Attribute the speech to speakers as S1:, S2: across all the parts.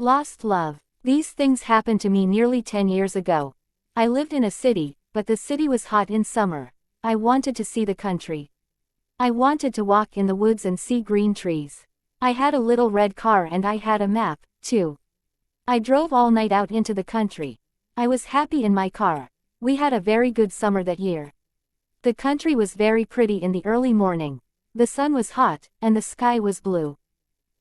S1: Lost love. These things happened to me nearly 10 years ago. I lived in a city, but the city was hot in summer. I wanted to see the country. I wanted to walk in the woods and see green trees. I had a little red car and I had a map, too. I drove all night out into the country. I was happy in my car. We had a very good summer that year. The country was very pretty in the early morning. The sun was hot, and the sky was blue.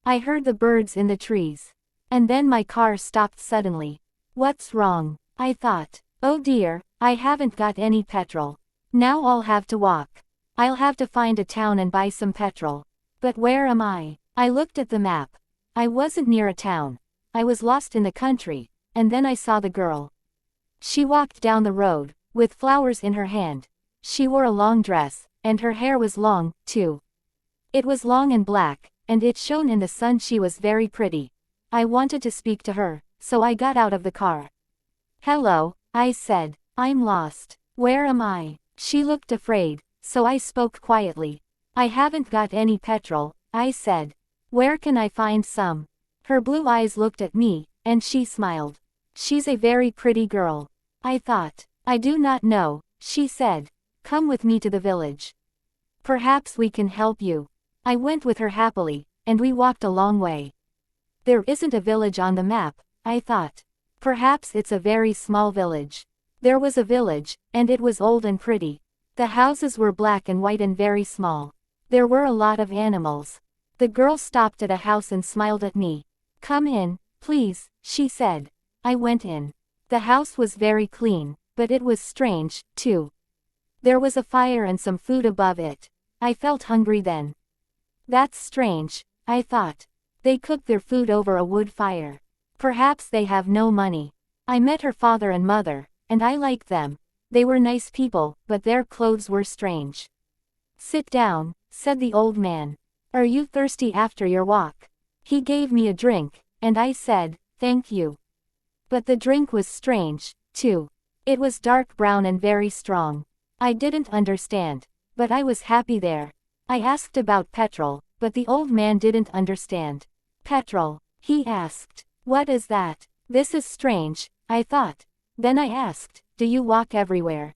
S1: I heard the birds in the trees. And then my car stopped suddenly. What's wrong? I thought. Oh dear, I haven't got any petrol. Now I'll have to walk. I'll have to find a town and buy some petrol. But where am I? I looked at the map. I wasn't near a town. I was lost in the country, and then I saw the girl. She walked down the road, with flowers in her hand. She wore a long dress, and her hair was long, too. It was long and black, and it shone in the sun. She was very pretty. I wanted to speak to her, so I got out of the car. Hello, I said. I'm lost. Where am I? She looked afraid, so I spoke quietly. I haven't got any petrol, I said. Where can I find some? Her blue eyes looked at me, and she smiled. She's a very pretty girl. I thought. I do not know, she said. Come with me to the village. Perhaps we can help you. I went with her happily, and we walked a long way. There isn't a village on the map, I thought. Perhaps it's a very small village. There was a village, and it was old and pretty. The houses were black and white and very small. There were a lot of animals. The girl stopped at a house and smiled at me. Come in, please, she said. I went in. The house was very clean, but it was strange, too. There was a fire and some food above it. I felt hungry then. That's strange, I thought. They cook their food over a wood fire. Perhaps they have no money. I met her father and mother, and I liked them. They were nice people, but their clothes were strange. Sit down, said the old man. Are you thirsty after your walk? He gave me a drink, and I said, thank you. But the drink was strange, too. It was dark brown and very strong. I didn't understand, but I was happy there. I asked about petrol, but the old man didn't understand. Petrol, he asked. What is that? This is strange, I thought. Then I asked, do you walk everywhere?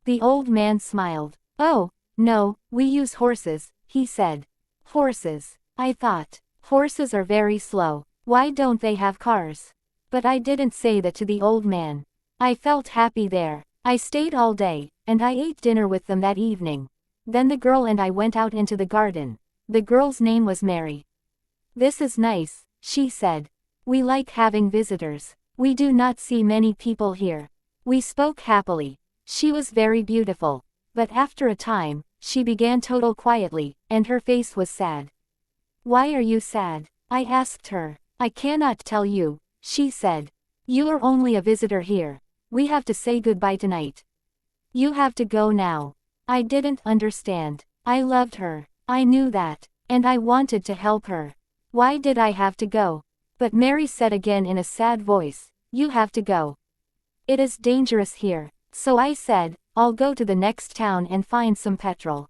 S1: The old man smiled. Oh, no, we use horses, he said. Horses, I thought. Horses are very slow. Why don't they have cars? But I didn't say that to the old man. I felt happy there. I stayed all day, and I ate dinner with them that evening. Then the girl and I went out into the garden. The girl's name was Mary. This is nice, she said. We like having visitors. We do not see many people here. We spoke happily. She was very beautiful. But after a time, she began total quietly, and her face was sad. Why are you sad? I asked her. I cannot tell you, she said. You are only a visitor here. We have to say goodbye tonight. You have to go now. I didn't understand. I loved her. I knew that. And I wanted to help her. Why did I have to go? But Mary said again in a sad voice, you have to go. It is dangerous here. So I said, I'll go to the next town and find some petrol.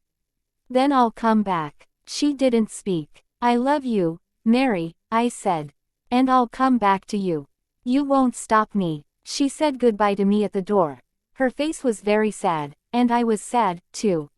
S1: Then I'll come back. She didn't speak. I love you, Mary, I said. And I'll come back to you. You won't stop me. She said goodbye to me at the door. Her face was very sad, and I was sad, too.